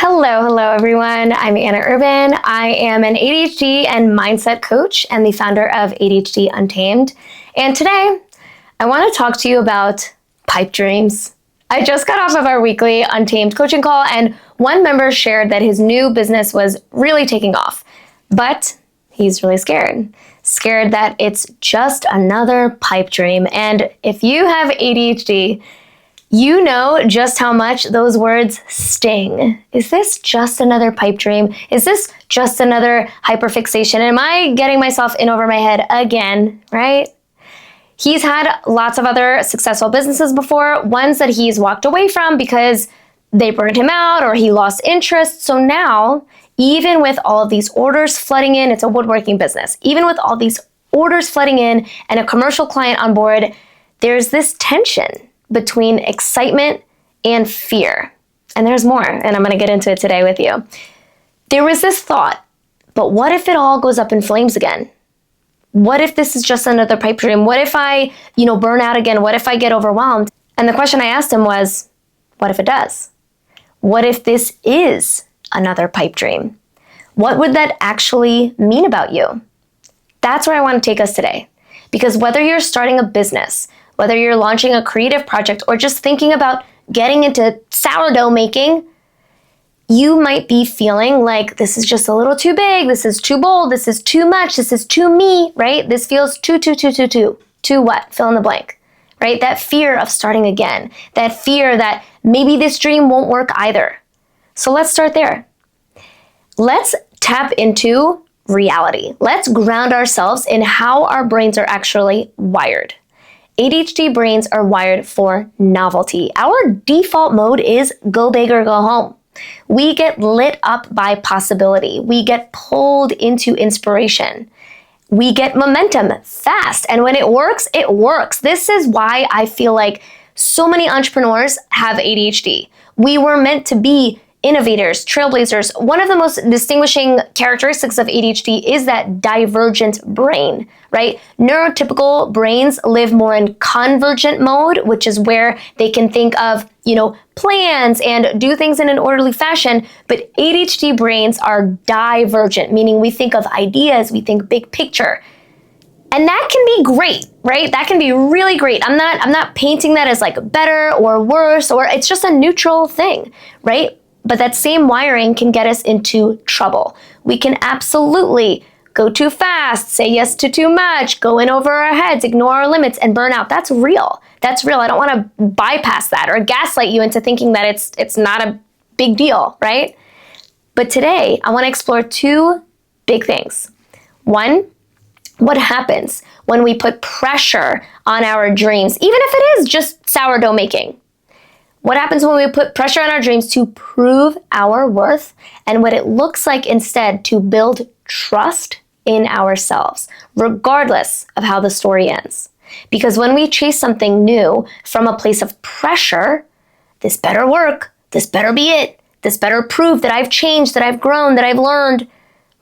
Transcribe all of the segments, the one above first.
Hello everyone. I'm Anna Urban. I am an ADHD and mindset coach and the founder of ADHD Untamed. And today, I want to talk to you about pipe dreams. I just got off of our weekly Untamed coaching call, and one member shared that his new business was really taking off, but he's really scared. Scared that it's just another pipe dream. And if you have ADHD, you know just how much those words sting. Is this just another pipe dream? Is this just another hyperfixation? Am I getting myself in over my head again, right? He's had lots of other successful businesses before, ones that he's walked away from because they burned him out or he lost interest. So now, even with all of these orders flooding in, it's a woodworking business. Even with all these orders flooding in and a commercial client on board, there's this tension between excitement and fear. And there's more, and I'm going to get into it today with you. There was this thought, but what if it all goes up in flames again? What if this is just another pipe dream? What if I, burn out again? What if I get overwhelmed? And the question I asked him was, what if it does? What if this is another pipe dream? What would that actually mean about you? That's where I want to take us today. Because whether you're starting a business, whether you're launching a creative project, or just thinking about getting into sourdough making, you might be feeling like this is just a little too big, this is too bold, this is too much, this is too me, right? This feels too what? Fill in the blank, right? That fear of starting again, that fear that maybe this dream won't work either. So let's start there. Let's tap into reality. Let's ground ourselves in how our brains are actually wired. ADHD brains are wired for novelty. Our default mode is go big or go home. We get lit up by possibility. We get pulled into inspiration. We get momentum fast. And when it works, it works. This is why I feel like so many entrepreneurs have ADHD. We were meant to be innovators, trailblazers. One of the most distinguishing characteristics of ADHD is that divergent brain, right? Neurotypical brains live more in convergent mode, which is where they can think of, plans and do things in an orderly fashion. But ADHD brains are divergent, meaning we think of ideas, we think big picture. And that can be great, right? That can be really great. I'm not painting that as like better or worse, or it's just a neutral thing, right? But that same wiring can get us into trouble. We can absolutely go too fast, say yes to too much, go in over our heads, ignore our limits, and burn out. That's real. That's real. I don't want to bypass that or gaslight you into thinking that it's not a big deal, right? But today, I want to explore two big things. One, what happens when we put pressure on our dreams, even if it is just sourdough making? What happens when we put pressure on our dreams to prove our worth, and what it looks like instead to build trust in ourselves, regardless of how the story ends. Because when we chase something new from a place of pressure, this better work, this better be it, this better prove that I've changed, that I've grown, that I've learned,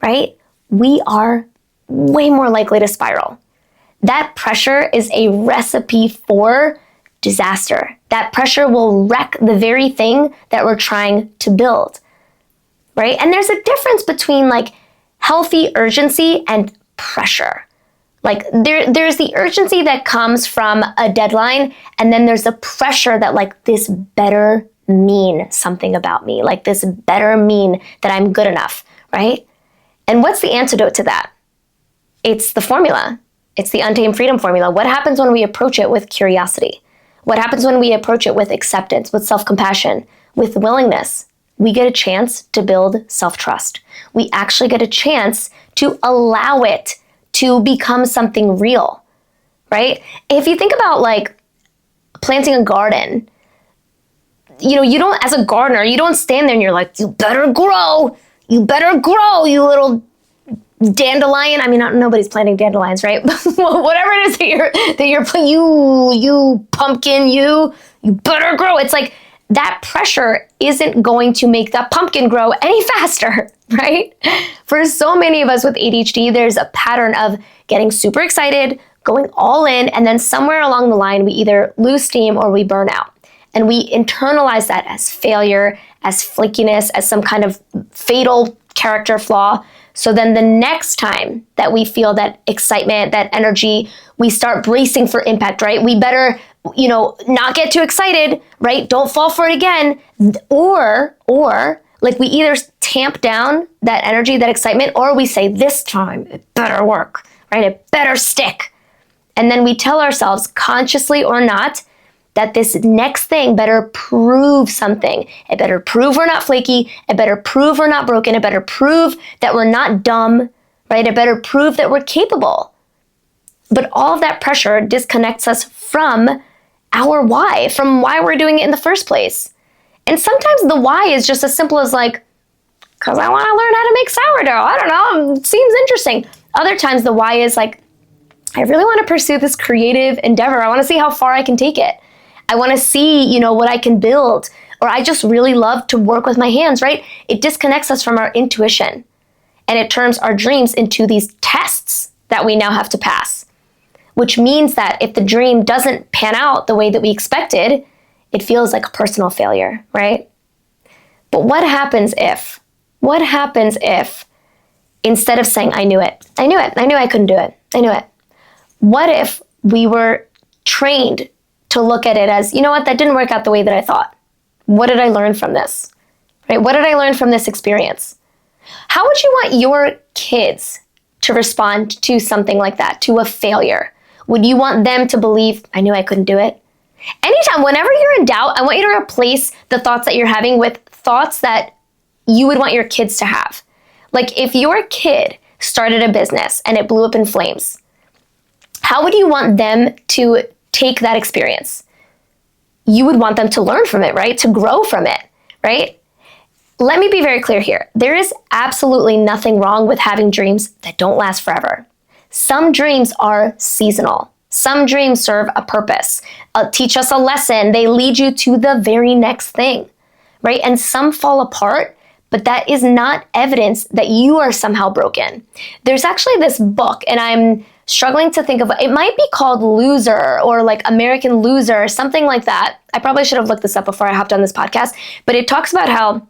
right? We are way more likely to spiral. That pressure is a recipe for disaster. That pressure will wreck the very thing that we're trying to build, right? And there's a difference between healthy urgency and pressure. There's the urgency that comes from a deadline, and then there's the pressure that this better mean something about me, this better mean that I'm good enough, right? And what's the antidote to that? It's the formula. It's the Untamed Freedom formula. What happens when we approach it with curiosity? What happens when we approach it with acceptance, with self-compassion, with willingness? We get a chance to build self-trust. We actually get a chance to allow it to become something real, right? If you think about planting a garden, you don't, as a gardener, you don't stand there and you're like, you better grow, you little dandelion. I mean, nobody's planting dandelions, right? Whatever it is that you're planting, you pumpkin, you better grow. It's like that pressure isn't going to make that pumpkin grow any faster, right? For so many of us with ADHD, there's a pattern of getting super excited, going all in, and then somewhere along the line, we either lose steam or we burn out. And we internalize that as failure, as flakiness, as some kind of fatal character flaw. So then the next time that we feel that excitement, that energy, we start bracing for impact, right? We better, not get too excited, right? Don't fall for it again. Or like we either tamp down that energy, that excitement, or we say, this time it better work, right? It better stick. And then we tell ourselves, consciously or not, that this next thing better prove something. It better prove we're not flaky. It better prove we're not broken. It better prove that we're not dumb, right? It better prove that we're capable. But all of that pressure disconnects us from our why, from why we're doing it in the first place. And sometimes the why is just as simple as like, because I want to learn how to make sourdough. I don't know, it seems interesting. Other times the why is like, I really want to pursue this creative endeavor. I want to see how far I can take it. I want to see, what I can build, or I just really love to work with my hands, right? It disconnects us from our intuition, and it turns our dreams into these tests that we now have to pass, which means that if the dream doesn't pan out the way that we expected, it feels like a personal failure, right? But what happens if instead of saying, I knew it, I knew I couldn't do it, I knew it. What if we were trained to look at it as, that didn't work out the way that I thought. What did I learn from this? Right? What did I learn from this experience? How would you want your kids to respond to something like that, to a failure? Would you want them to believe, I knew I couldn't do it? Anytime, whenever you're in doubt, I want you to replace the thoughts that you're having with thoughts that you would want your kids to have. Like if your kid started a business and it blew up in flames, how would you want them to take that experience? You would want them to learn from it, right? To grow from it, right? Let me be very clear here. There is absolutely nothing wrong with having dreams that don't last forever. Some dreams are seasonal. Some dreams serve a purpose, teach us a lesson. They lead you to the very next thing, right? And some fall apart, but that is not evidence that you are somehow broken. There's actually this book, and I'm struggling to think of, it might be called Loser or like American Loser or something like that. I probably should have looked this up before I hopped on this podcast, but it talks about how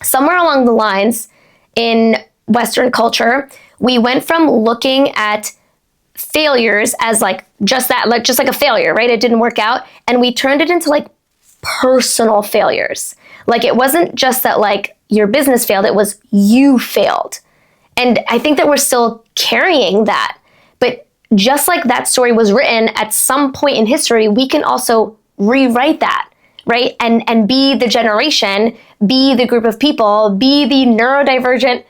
somewhere along the lines in Western culture, we went from looking at failures as like just like a failure, right? It didn't work out. And we turned it into like personal failures. Like it wasn't just that like your business failed, it was you failed. And I think that we're still carrying that. But just like that story was written at some point in history, we can also rewrite that, right? And be the generation, be the group of people, be the neurodivergent,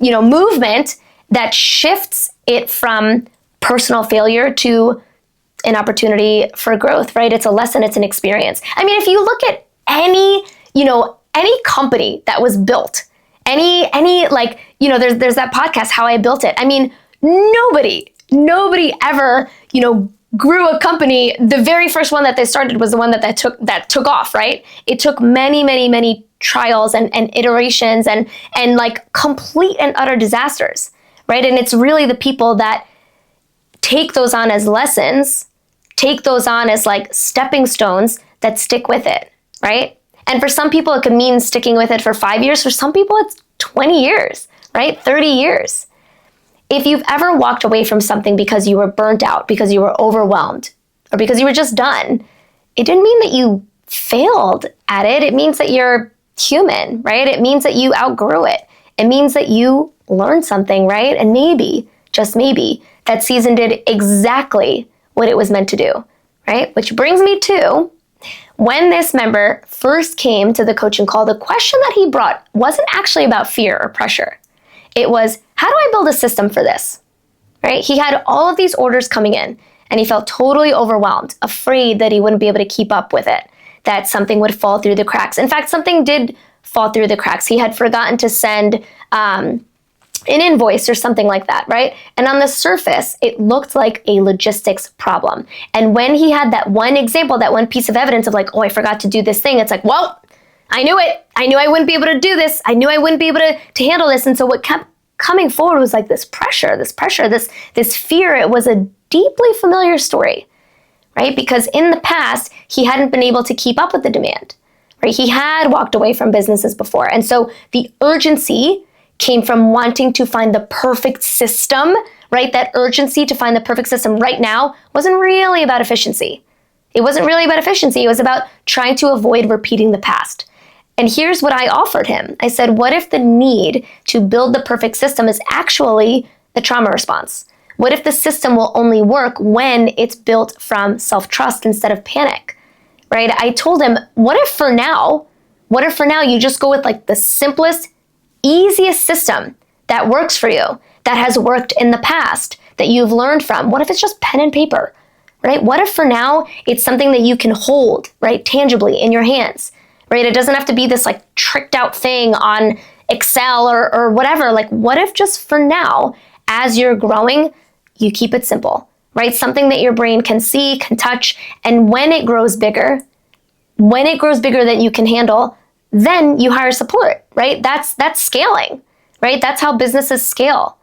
movement that shifts it from personal failure to an opportunity for growth, right? It's a lesson, it's an experience. I mean, if you look at any company that was built, there's that podcast, How I Built It. I mean, nobody ever, grew a company. The very first one that they started was the one that took off, right? It took many trials and iterations and like complete and utter disasters, right? And it's really the people that take those on as lessons, take those on as like stepping stones that stick with it, right? And for some people, it could mean sticking with it for 5 years. For some people, it's 20 years, right? 30 years. If you've ever walked away from something because you were burnt out, because you were overwhelmed, or because you were just done, it didn't mean that you failed at it. It means that you're human, right? It means that you outgrew it. It means that you learned something, right? And maybe, just maybe, that season did exactly what it was meant to do, right? Which brings me to when this member first came to the coaching call, the question that he brought wasn't actually about fear or pressure. It was, how do I build a system for this, right? He had all of these orders coming in and he felt totally overwhelmed, afraid that he wouldn't be able to keep up with it, that something would fall through the cracks. In fact, something did fall through the cracks. He had forgotten to send an invoice or something like that, right? And on the surface, it looked like a logistics problem. And when he had that one example, that one piece of evidence of like, oh, I forgot to do this thing, it's like, well, I knew it. I knew I wouldn't be able to do this. I knew I wouldn't be able to handle this. And so what kept coming forward was like this pressure, this fear. It was a deeply familiar story, right? Because in the past, he hadn't been able to keep up with the demand, right? He had walked away from businesses before. And so the urgency came from wanting to find the perfect system, right? That urgency to find the perfect system right now wasn't really about efficiency. It wasn't really about efficiency. It was about trying to avoid repeating the past. And here's what I offered him. I said, what if the need to build the perfect system is actually the trauma response? What if the system will only work when it's built from self-trust instead of panic, right? I told him, what if for now you just go with like the simplest, easiest system that works for you, that has worked in the past, that you've learned from? What if it's just pen and paper, right? What if for now it's something that you can hold, right, tangibly in your hands, right? It doesn't have to be this like tricked out thing on Excel or whatever. Like, what if just for now, as you're growing, you keep it simple, right? Something that your brain can see, can touch, and when it grows bigger that you can handle, then you hire support, right? That's scaling, right? That's how businesses scale,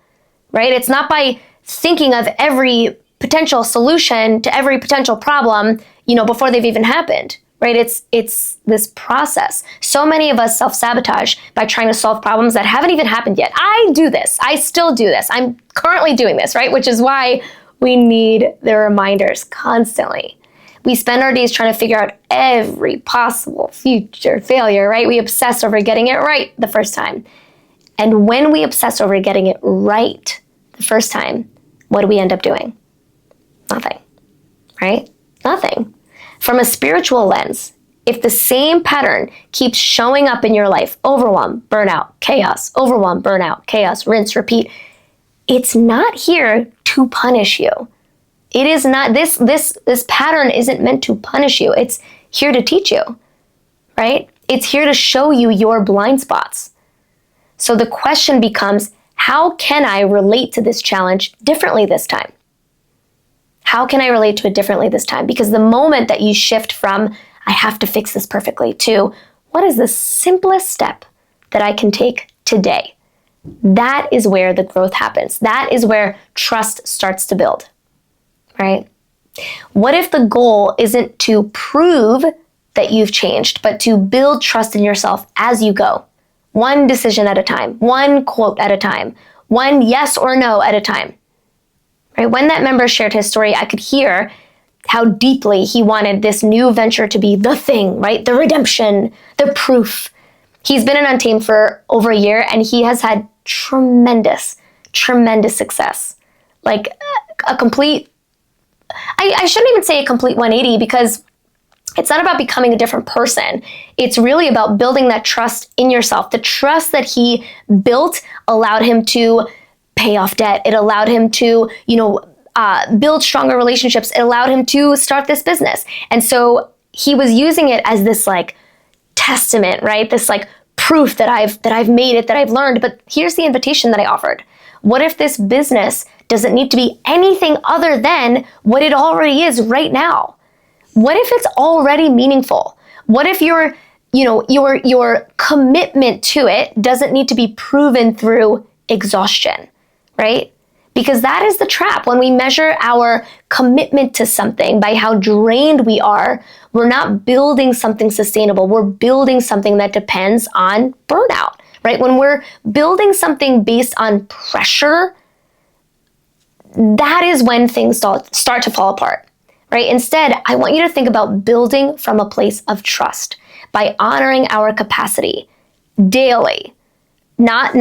right? It's not by thinking of every potential solution to every potential problem, before they've even happened, right? It's this process. So many of us self-sabotage by trying to solve problems that haven't even happened yet. I do this. I still do this. I'm currently doing this, right? Which is why we need the reminders constantly. We spend our days trying to figure out every possible future failure, right? We obsess over getting it right the first time. And when we obsess over getting it right the first time, what do we end up doing? Nothing, right? Nothing. From a spiritual lens, if the same pattern keeps showing up in your life, overwhelm, burnout, chaos, overwhelm, burnout, chaos, rinse, repeat, it's not here to punish you. It is not, this pattern isn't meant to punish you. It's here to teach you, right? It's here to show you your blind spots. So the question becomes, how can I relate to this challenge differently this time? How can I relate to it differently this time? Because the moment that you shift from, I have to fix this perfectly, to what is the simplest step that I can take today? That is where the growth happens. That is where trust starts to build, right? What if the goal isn't to prove that you've changed, but to build trust in yourself as you go? One decision at a time, one quote at a time, one yes or no at a time. Right? When that member shared his story, I could hear how deeply he wanted this new venture to be the thing, right? The redemption, the proof. He's been in Untamed for over a year, and he has had tremendous success. Like a complete, I shouldn't even say a complete 180, because it's not about becoming a different person. It's really about building that trust in yourself. The trust that he built allowed him to pay off debt. It allowed him to, build stronger relationships. It allowed him to start this business. And so he was using it as this like testament, right? This like proof that I've made it, that I've learned. But here's the invitation that I offered. What if this business doesn't need to be anything other than what it already is right now? What if it's already meaningful? What if your commitment to it doesn't need to be proven through exhaustion, right? Because that is the trap. When we measure our commitment to something by how drained we are, we're not building something sustainable. We're building something that depends on burnout, right? When we're building something based on pressure, that is when things start to fall apart, right? Instead, I want you to think about building from a place of trust by honoring our capacity daily, not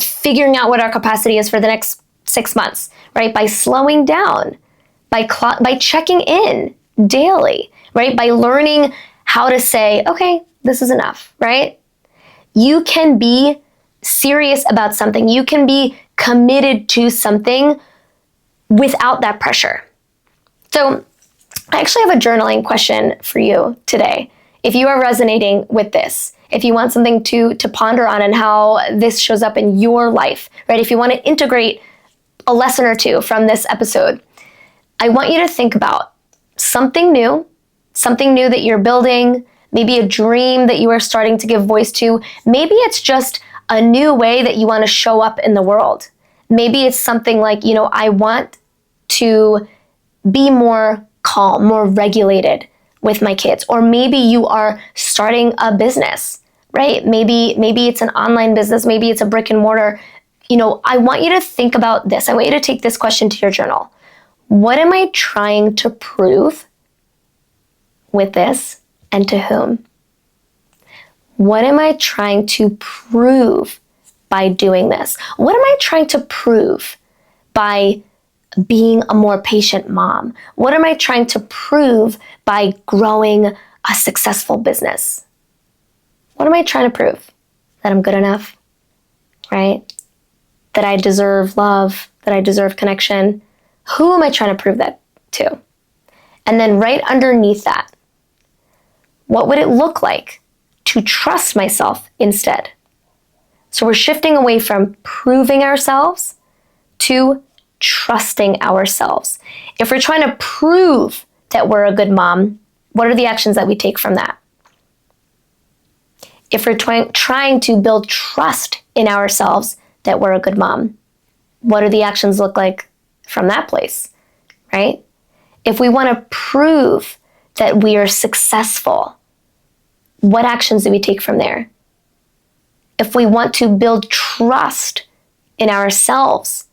figuring out what our capacity is for the next 6 months, right? By slowing down, by checking in daily, right? By learning how to say, okay, this is enough, right? You can be serious about something. You can be committed to something without that pressure. So I actually have a journaling question for you today. If you are resonating with this, if you want something to ponder on and how this shows up in your life, right? If you want to integrate a lesson or two from this episode, I want you to think about something new that you're building, maybe a dream that you are starting to give voice to. Maybe it's just a new way that you want to show up in the world. Maybe it's something like, I want to be more calm, more regulated with my kids. Or maybe you are starting a business, right? Maybe it's an online business, maybe it's a brick and mortar. I want you to think about this. I want you to take this question to your journal. What am I trying to prove with this, and to whom? What am I trying to prove by doing this? What am I trying to prove by being a more patient mom? What am I trying to prove by growing a successful business? What am I trying to prove? That I'm good enough, right? That I deserve love, that I deserve connection. Who am I trying to prove that to? And then right underneath that, what would it look like to trust myself instead? So we're shifting away from proving ourselves to trusting ourselves. If we're trying to prove that we're a good mom, what are the actions that we take from that? If we're trying to build trust in ourselves that we're a good mom, what do the actions look like from that place, right? If we want to prove that we are successful, what actions do we take from there? If we want to build trust in ourselves,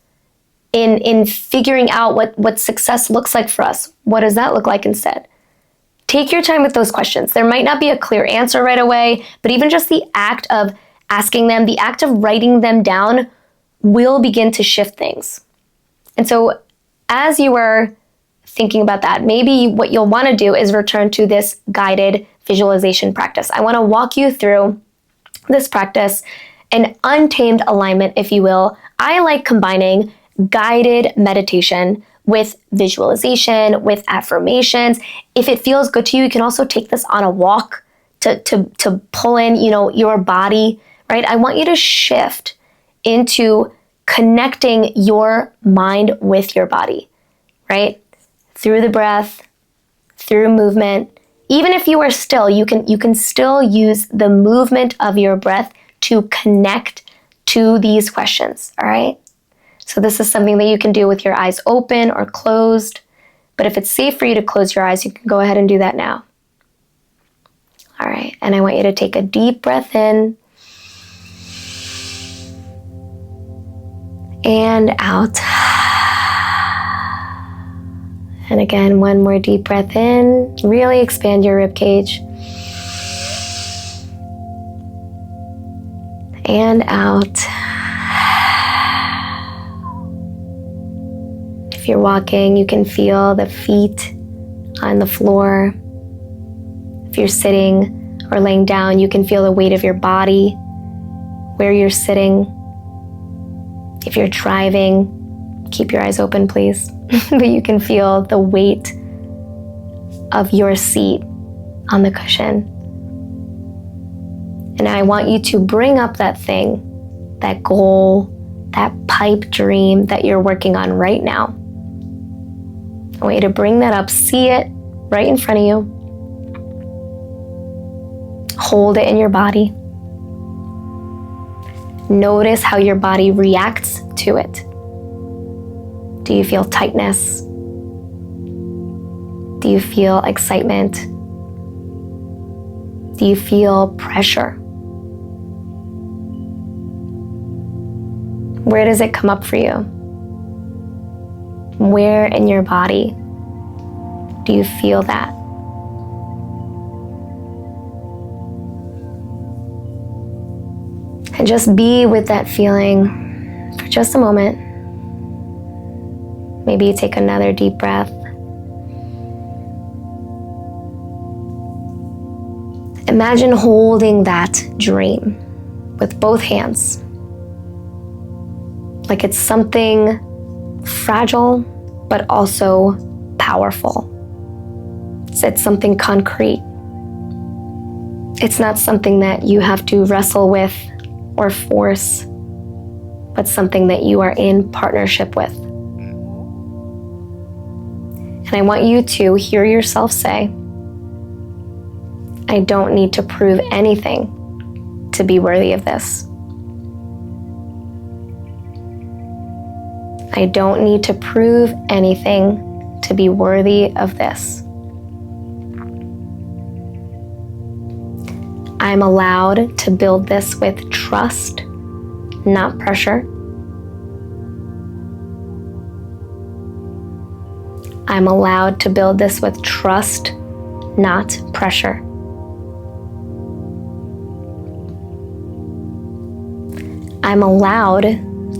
in figuring out what success looks like for us, what does that look like instead? Take your time with those questions. There might not be a clear answer right away, but even just the act of asking them, the act of writing them down will begin to shift things. And so as you are thinking about that, maybe what you'll want to do is return to this guided visualization practice. I want to walk you through this practice, an untamed alignment, if you will. I like combining guided meditation with visualization, with affirmations. If it feels good to you, you can also take this on a walk to pull in, your body, right? I want you to shift into connecting your mind with your body, right? Through the breath, through movement. Even if you are still, you can still use the movement of your breath to connect to these questions, all right? So this is something that you can do with your eyes open or closed. But if it's safe for you to close your eyes, you can go ahead and do that now. All right, and I want you to take a deep breath in and out. And again, one more deep breath in. Really expand your rib cage. And out. If you're walking, you can feel the feet on the floor. If you're sitting or laying down, you can feel the weight of your body where you're sitting. If you're driving, keep your eyes open, please. But you can feel the weight of your seat on the cushion. And I want you to bring up that thing, that goal, that pipe dream that you're working on right now. I want you to bring that up, see it right in front of you. Hold it in your body. Notice how your body reacts to it. Do you feel tightness? Do you feel excitement? Do you feel pressure? Where does it come up for you? Where in your body do you feel that? And just be with that feeling for just a moment. Maybe you take another deep breath. Imagine holding that dream with both hands. Like it's something fragile, but also powerful. It's something concrete. It's not something that you have to wrestle with or force, but something that you are in partnership with. And I want you to hear yourself say, I don't need to prove anything to be worthy of this. I don't need to prove anything to be worthy of this. I'm allowed to build this with trust, not pressure. I'm allowed to build this with trust, not pressure. I'm allowed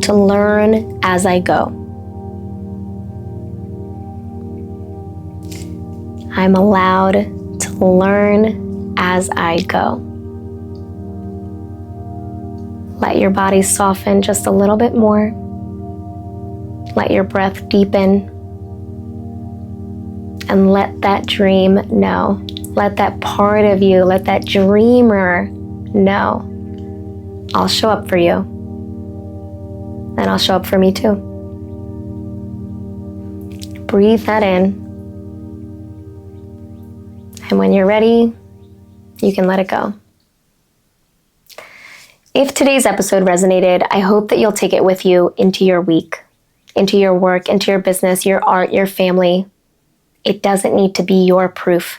to learn as I go. I'm allowed to learn as I go. Let your body soften just a little bit more. Let your breath deepen. And let that dream know. Let that part of you, let that dreamer know. I'll show up for you. And I'll show up for me too. Breathe that in. And when you're ready, you can let it go. If today's episode resonated, I hope that you'll take it with you into your week, into your work, into your business, your art, your family. It doesn't need to be your proof.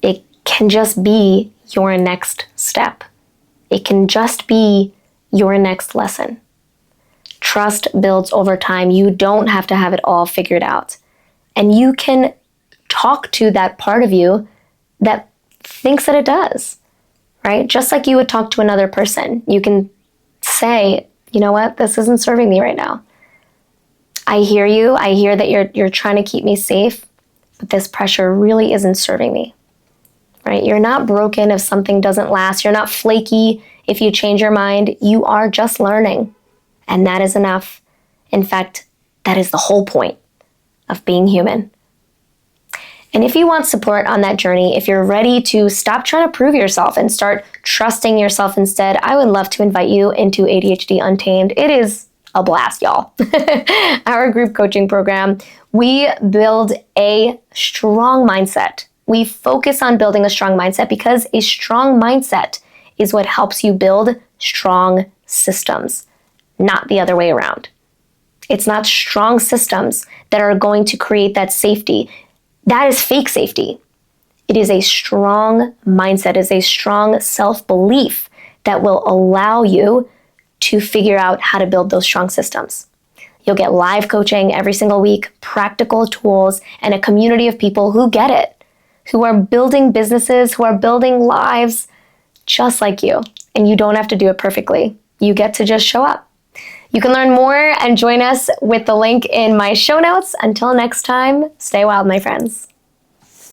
It can just be your next step. It can just be your next lesson. Trust builds over time. You don't have to have it all figured out. And you can talk to that part of you that thinks that it does, right? Just like you would talk to another person. You can say, you know what, this isn't serving me right now. I hear you. I hear that you're trying to keep me safe, but this pressure really isn't serving me, right? You're not broken if something doesn't last. You're not flaky if you change your mind. You are just learning, and that is enough. In fact, that is the whole point of being human. And if you want support on that journey, if you're ready to stop trying to prove yourself and start trusting yourself instead, I would love to invite you into ADHD Untamed. It is a blast, y'all. Our group coaching program, we build a strong mindset. We focus on building a strong mindset because a strong mindset is what helps you build strong systems, not the other way around. It's not strong systems that are going to create that safety. That is fake safety. It is a strong mindset, is a strong self-belief that will allow you to figure out how to build those strong systems. You'll get live coaching every single week, practical tools, and a community of people who get it, who are building businesses, who are building lives just like you. And you don't have to do it perfectly. You get to just show up. You can learn more and join us with the link in my show notes. Until next time, stay wild, my friends.